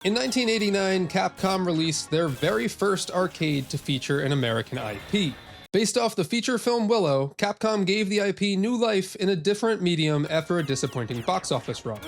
In 1989, Capcom released their very first arcade to feature an American IP. Based off the feature film Willow, Capcom gave the IP new life in a different medium after a disappointing box office run.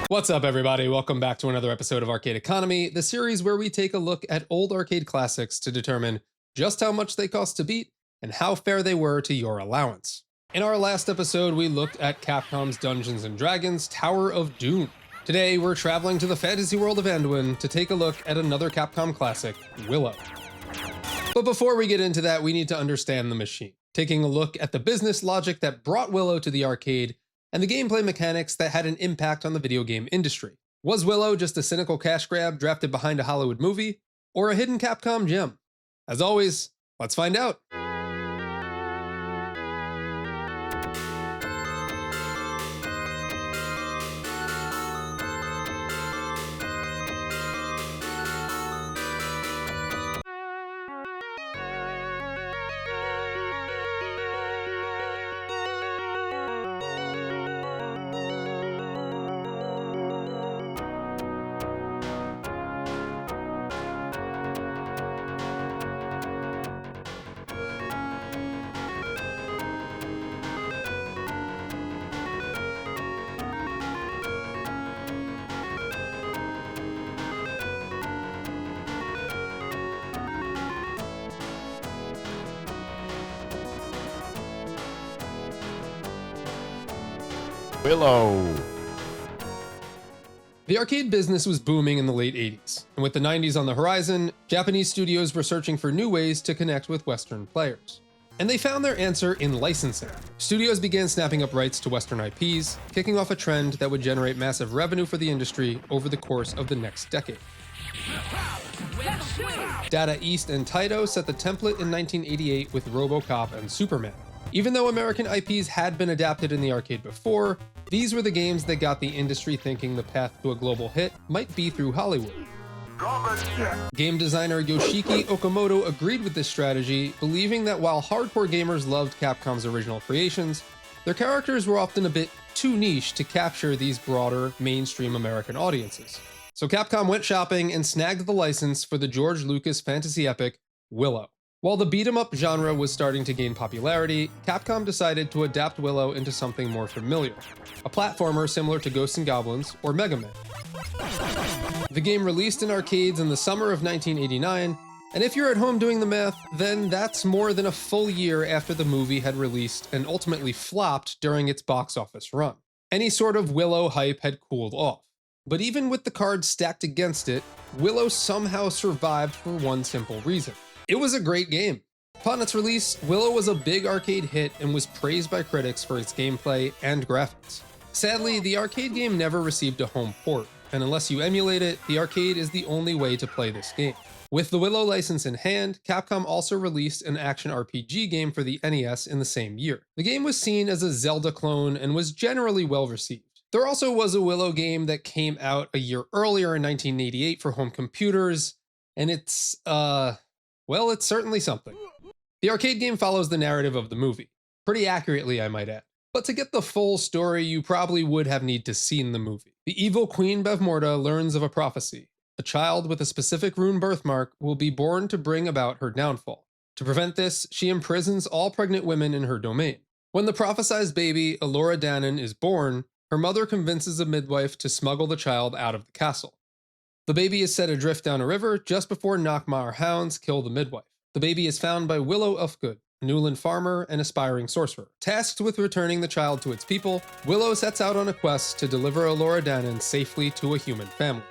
What's up, everybody? Welcome back to another episode of Arcade Economy, the series where we take a look at old arcade classics to determine just how much they cost to beat and how fair they were to your allowance. In our last episode, we looked at Capcom's Dungeons & Dragons Tower of Doom. Today, we're traveling to the fantasy world of Anduin to take a look at another Capcom classic, Willow. But before we get into that, we need to understand the machine, taking a look at the business logic that brought Willow to the arcade and the gameplay mechanics that had an impact on the video game industry. Was Willow just a cynical cash grab drafted behind a Hollywood movie, or a hidden Capcom gem? As always, let's find out. Willow. The arcade business was booming in the late 80s, and with the 90s on the horizon, Japanese studios were searching for new ways to connect with Western players. And they found their answer in licensing. Studios began snapping up rights to Western IPs, kicking off a trend that would generate massive revenue for the industry over the course of the next decade. Data East and Taito set the template in 1988 with RoboCop and Superman. Even though American IPs had been adapted in the arcade before, these were the games that got the industry thinking the path to a global hit might be through Hollywood. Game designer Yoshiki Okamoto agreed with this strategy, believing that while hardcore gamers loved Capcom's original creations, their characters were often a bit too niche to capture these broader, mainstream American audiences. So Capcom went shopping and snagged the license for the George Lucas fantasy epic, Willow. While the beat-em-up genre was starting to gain popularity, Capcom decided to adapt Willow into something more familiar, a platformer similar to Ghosts and Goblins or Mega Man. The game released in arcades in the summer of 1989, and if you're at home doing the math, then that's more than a full year after the movie had released and ultimately flopped during its box office run. Any sort of Willow hype had cooled off. But even with the cards stacked against it, Willow somehow survived for one simple reason. It was a great game. Upon its release, Willow was a big arcade hit and was praised by critics for its gameplay and graphics. Sadly, the arcade game never received a home port, and unless you emulate it, the arcade is the only way to play this game. With the Willow license in hand, Capcom also released an action RPG game for the NES in the same year. The game was seen as a Zelda clone and was generally well received. There also was a Willow game that came out a year earlier in 1988 for home computers, and it's certainly something. The arcade game follows the narrative of the movie, pretty accurately I might add. But to get the full story, you probably would have need to seen the movie. The evil Queen Bavmorda learns of a prophecy. A child with a specific rune birthmark will be born to bring about her downfall. To prevent this, she imprisons all pregnant women in her domain. When the prophesized baby, Elora Danan, is born, her mother convinces a midwife to smuggle the child out of the castle. The baby is set adrift down a river just before Nockmaar hounds kill the midwife. The baby is found by Willow Ufgood, a Newland farmer and aspiring sorcerer. Tasked with returning the child to its people, Willow sets out on a quest to deliver Elora Danan safely to a human family.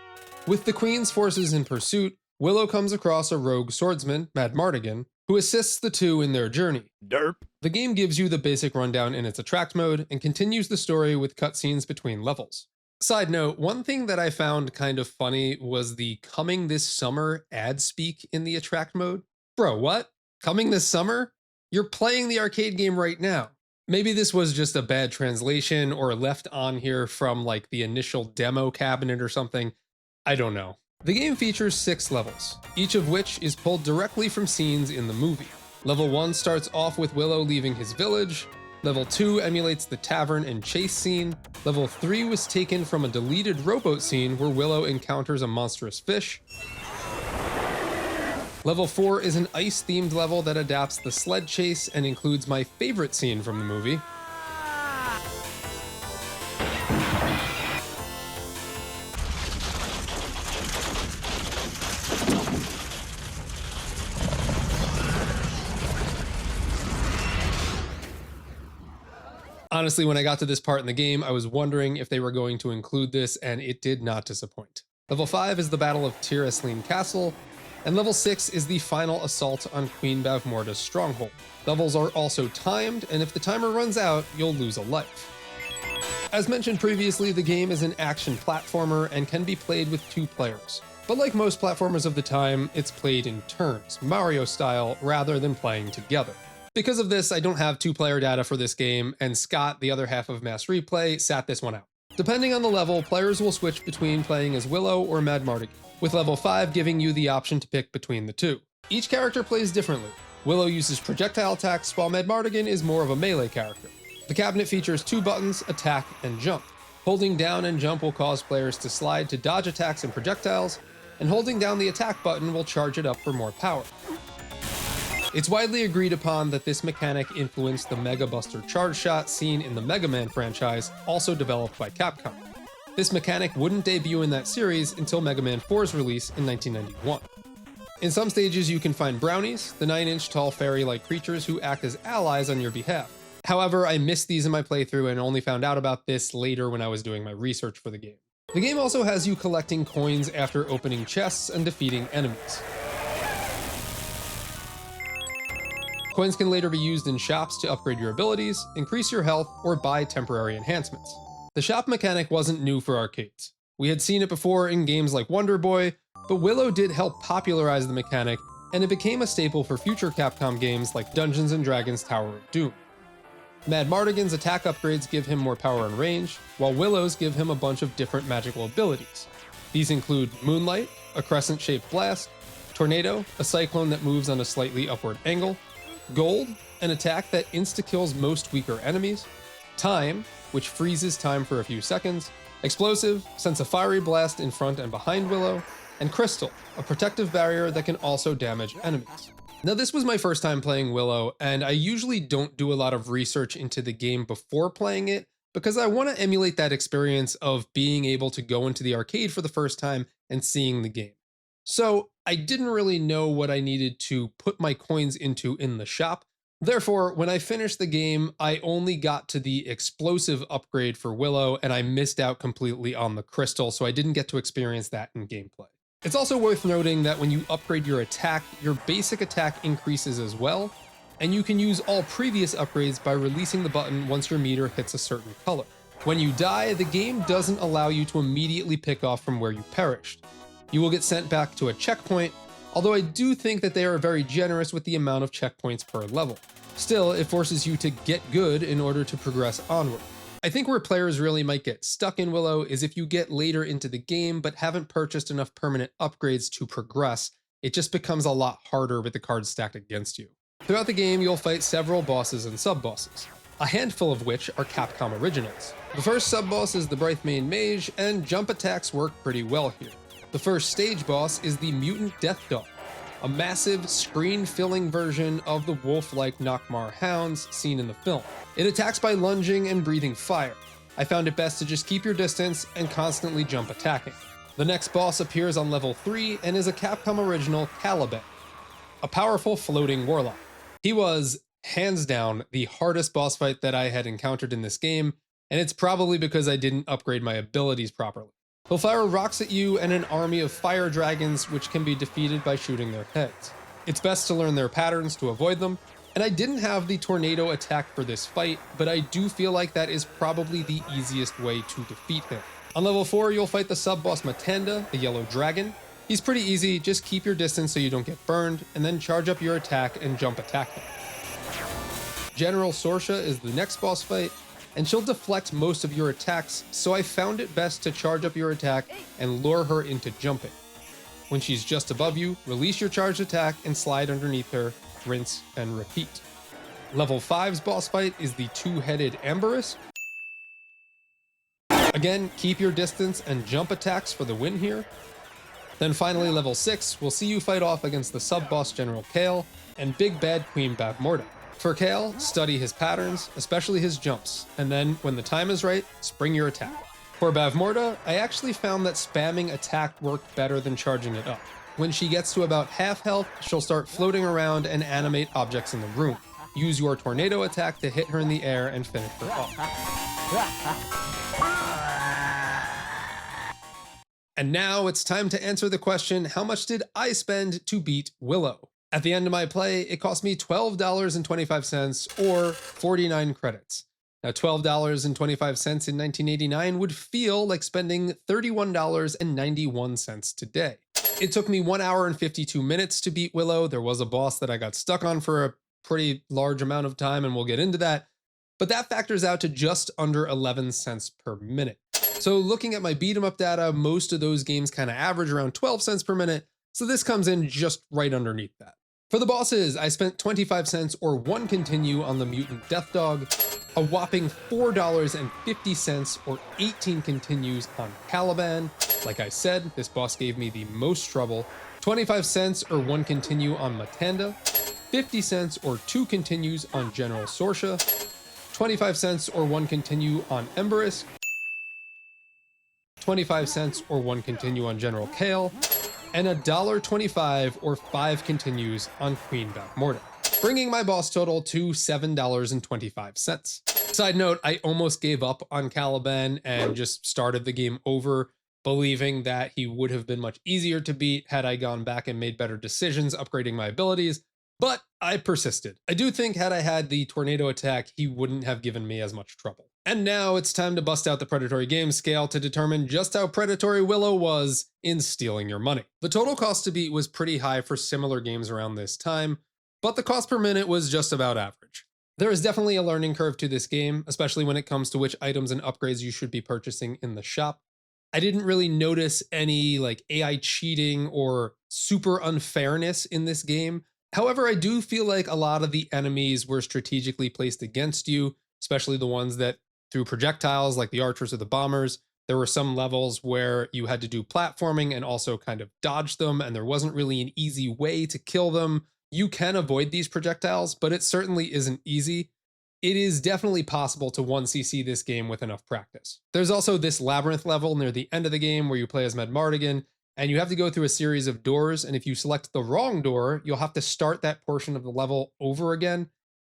With the Queen's forces in pursuit, Willow comes across a rogue swordsman, Mad Mardigan, who assists the two in their journey. Derp. The game gives you the basic rundown in its attract mode and continues the story with cutscenes between levels. Side note, one thing that I found kind of funny was the coming this summer ad speak in the attract mode. Bro, what? Coming this summer? You're playing the arcade game right now. Maybe this was just a bad translation or left on here from like the initial demo cabinet or something. I don't know. The game features 6 levels, each of which is pulled directly from scenes in the movie. Level 1 starts off with Willow leaving his village. Level 2 emulates the tavern and chase scene. Level 3 was taken from a deleted rowboat scene where Willow encounters a monstrous fish. Level 4 is an ice-themed level that adapts the sled chase and includes my favorite scene from the movie. Honestly, when I got to this part in the game, I was wondering if they were going to include this, and it did not disappoint. Level 5 is the Battle of Tir Asleen Castle, and level 6 is the final assault on Queen Bavmorda's stronghold. Levels are also timed, and if the timer runs out, you'll lose a life. As mentioned previously, the game is an action platformer and can be played with 2 players. But like most platformers of the time, it's played in turns, Mario style, rather than playing together. Because of this, I don't have 2-player data for this game, and Scott, the other half of Mass Replay, sat this one out. Depending on the level, players will switch between playing as Willow or Madmartigan, with level 5 giving you the option to pick between the 2. Each character plays differently. Willow uses projectile attacks, while Madmartigan is more of a melee character. The cabinet features 2 buttons, attack and jump. Holding down and jump will cause players to slide to dodge attacks and projectiles, and holding down the attack button will charge it up for more power. It's widely agreed upon that this mechanic influenced the Mega Buster charge shot seen in the Mega Man franchise, also developed by Capcom. This mechanic wouldn't debut in that series until Mega Man 4's release in 1991. In some stages you can find brownies, the 9-inch tall fairy-like creatures who act as allies on your behalf. However, I missed these in my playthrough and only found out about this later when I was doing my research for the game. The game also has you collecting coins after opening chests and defeating enemies. Coins can later be used in shops to upgrade your abilities, increase your health, or buy temporary enhancements. The shop mechanic wasn't new for arcades. We had seen it before in games like Wonder Boy, but Willow did help popularize the mechanic, and it became a staple for future Capcom games like Dungeons & Dragons Tower of Doom. Madmartigan's attack upgrades give him more power and range, while Willow's give him a bunch of different magical abilities. These include Moonlight, a crescent-shaped blast, Tornado, a cyclone that moves on a slightly upward angle, Gold, an attack that insta-kills most weaker enemies, Time, which freezes time for a few seconds, Explosive, sends a fiery blast in front and behind Willow, and Crystal, a protective barrier that can also damage enemies. Now this was my first time playing Willow, and I usually don't do a lot of research into the game before playing it, because I want to emulate that experience of being able to go into the arcade for the first time and seeing the game. So I didn't really know what I needed to put my coins into in the shop. Therefore, when I finished the game, I only got to the explosive upgrade for Willow, and I missed out completely on the crystal, so I didn't get to experience that in gameplay. It's also worth noting that when you upgrade your attack, your basic attack increases as well, and you can use all previous upgrades by releasing the button once your meter hits a certain color. When you die, the game doesn't allow you to immediately pick off from where you perished. You will get sent back to a checkpoint, although I do think that they are very generous with the amount of checkpoints per level. Still, it forces you to get good in order to progress onward. I think where players really might get stuck in Willow is if you get later into the game but haven't purchased enough permanent upgrades to progress. It just becomes a lot harder with the cards stacked against you. Throughout the game, you'll fight several bosses and sub-bosses, a handful of which are Capcom originals. The first sub-boss is the Brightmane Mage, and jump attacks work pretty well here. The first stage boss is the Mutant Death Dog, a massive, screen-filling version of the wolf-like Nockmaar hounds seen in the film. It attacks by lunging and breathing fire. I found it best to just keep your distance and constantly jump attacking. The next boss appears on level 3 and is a Capcom original Caliban, a powerful floating warlock. He was, hands down, the hardest boss fight that I had encountered in this game, and it's probably because I didn't upgrade my abilities properly. He'll fire rocks at you and an army of fire dragons, which can be defeated by shooting their heads. It's best to learn their patterns to avoid them, and I didn't have the tornado attack for this fight, but I do feel like that is probably the easiest way to defeat him. On level 4, you'll fight the sub-boss Matanda, the yellow dragon. He's pretty easy, just keep your distance so you don't get burned, and then charge up your attack and jump attack him. General Sorsha is the next boss fight, and she'll deflect most of your attacks, so I found it best to charge up your attack and lure her into jumping. When she's just above you, release your charged attack and slide underneath her, rinse and repeat. Level 5's boss fight is the two-headed Amberisk. Again, keep your distance and jump attacks for the win here. Then finally, level 6 will see you fight off against the sub-boss General Kale and big bad Queen Bavmorda. For Kale, study his patterns, especially his jumps, and then, when the time is right, spring your attack. For Bavmorda, I actually found that spamming attack worked better than charging it up. When she gets to about half health, she'll start floating around and animate objects in the room. Use your tornado attack to hit her in the air and finish her off. And now it's time to answer the question, how much did I spend to beat Willow? At the end of my play, it cost me $12.25 or 49 credits. Now, $12.25 in 1989 would feel like spending $31.91 today. It took me 1 hour and 52 minutes to beat Willow. There was a boss that I got stuck on for a pretty large amount of time, and we'll get into that. But that factors out to just under 11 cents per minute. So looking at my beat 'em up data, most of those games kind of average around 12 cents per minute. So this comes in just right underneath that. For the bosses, I spent 25 cents or 1 continue on the Mutant Death Dog, a whopping $4.50 or 18 continues on Caliban. Like I said, this boss gave me the most trouble. 25 cents or 1 continue on Matanda, 50 cents or 2 continues on General Sorsha, 25 cents or 1 continue on Emberisk, 25 cents or 1 continue on General Kale, and $1.25 or 5 continues on Queen Bavmorda, bringing my boss total to $7.25. Side note, I almost gave up on Caliban and just started the game over, believing that he would have been much easier to beat had I gone back and made better decisions upgrading my abilities, but I persisted. I do think had I had the tornado attack, he wouldn't have given me as much trouble. And now it's time to bust out the Predatory game scale to determine just how predatory Willow was in stealing your money. The total cost to beat was pretty high for similar games around this time, but the cost per minute was just about average. There is definitely a learning curve to this game, especially when it comes to which items and upgrades you should be purchasing in the shop. I didn't really notice any AI cheating or super unfairness in this game. However, I do feel like a lot of the enemies were strategically placed against you, especially the ones that threw projectiles like the archers or the bombers. There were some levels where you had to do platforming and also kind of dodge them, and there wasn't really an easy way to kill them. You can avoid these projectiles, but it certainly isn't easy. It is definitely possible to 1cc this game with enough practice. There's also this labyrinth level near the end of the game where you play as Medmardigan, and you have to go through a series of doors, and if you select the wrong door, you'll have to start that portion of the level over again,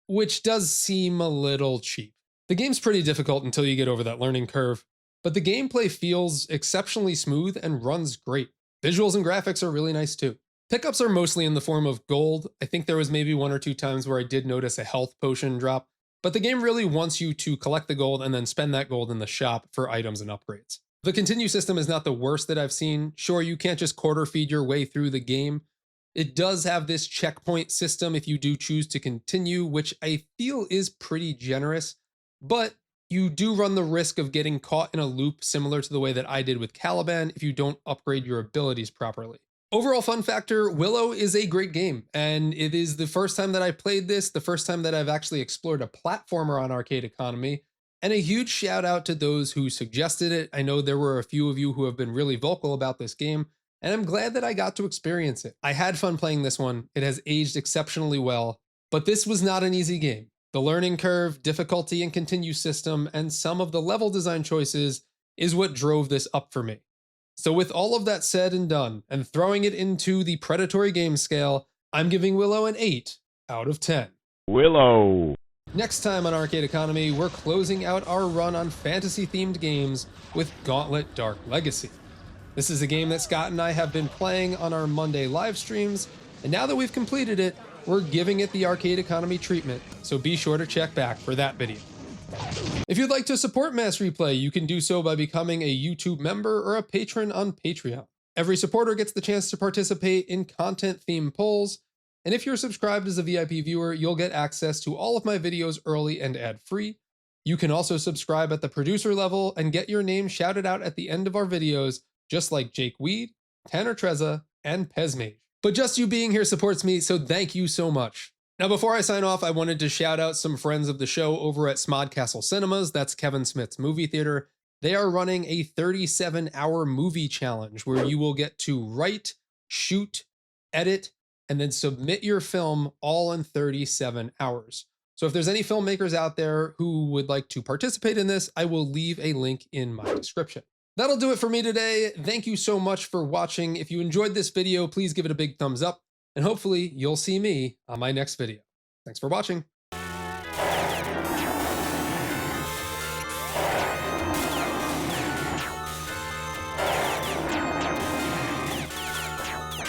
which does seem a little cheap. The game's pretty difficult until you get over that learning curve, but the gameplay feels exceptionally smooth and runs great. Visuals and graphics are really nice too. Pickups are mostly in the form of gold. I think there was maybe 1 or 2 times where I did notice a health potion drop, but the game really wants you to collect the gold and then spend that gold in the shop for items and upgrades. The continue system is not the worst that I've seen. Sure, you can't just quarter feed your way through the game. It does have this checkpoint system if you do choose to continue, which I feel is pretty generous, but you do run the risk of getting caught in a loop similar to the way that I did with Caliban if you don't upgrade your abilities properly. Overall fun factor, Willow is a great game, and it is the first time that I played this, the first time that I've actually explored a platformer on Arcade Economy, and a huge shout out to those who suggested it. I know there were a few of you who have been really vocal about this game, and I'm glad that I got to experience it. I had fun playing this one. It has aged exceptionally well, but this was not an easy game. The learning curve, difficulty and continue system, and some of the level design choices is what drove this up for me. So with all of that said and done, and throwing it into the Predatory game scale, I'm giving Willow an 8 out of 10. Willow. Next time on Arcade Economy, we're closing out our run on fantasy-themed games with Gauntlet Dark Legacy. This is a game that Scott and I have been playing on our Monday live streams, and now that we've completed it, we're giving it the Arcade Economy treatment, so be sure to check back for that video. If you'd like to support Mass Replay, you can do so by becoming a YouTube member or a patron on Patreon. Every supporter gets the chance to participate in content-themed polls, and if you're subscribed as a VIP viewer, you'll get access to all of my videos early and ad-free. You can also subscribe at the producer level and get your name shouted out at the end of our videos, just like Jake Weed, Tanner Trezza, and Pezmage. But just you being here supports me, so thank you so much. Now, before I sign off, I wanted to shout out some friends of the show over at Smodcastle Cinemas. That's Kevin Smith's movie theater. They are running a 37-hour movie challenge where you will get to write, shoot, edit, and then submit your film all in 37 hours. So if there's any filmmakers out there who would like to participate in this, I will leave a link in my description. That'll do it for me today. Thank you so much for watching. If you enjoyed this video, please give it a big thumbs up, and hopefully you'll see me on my next video. Thanks for watching.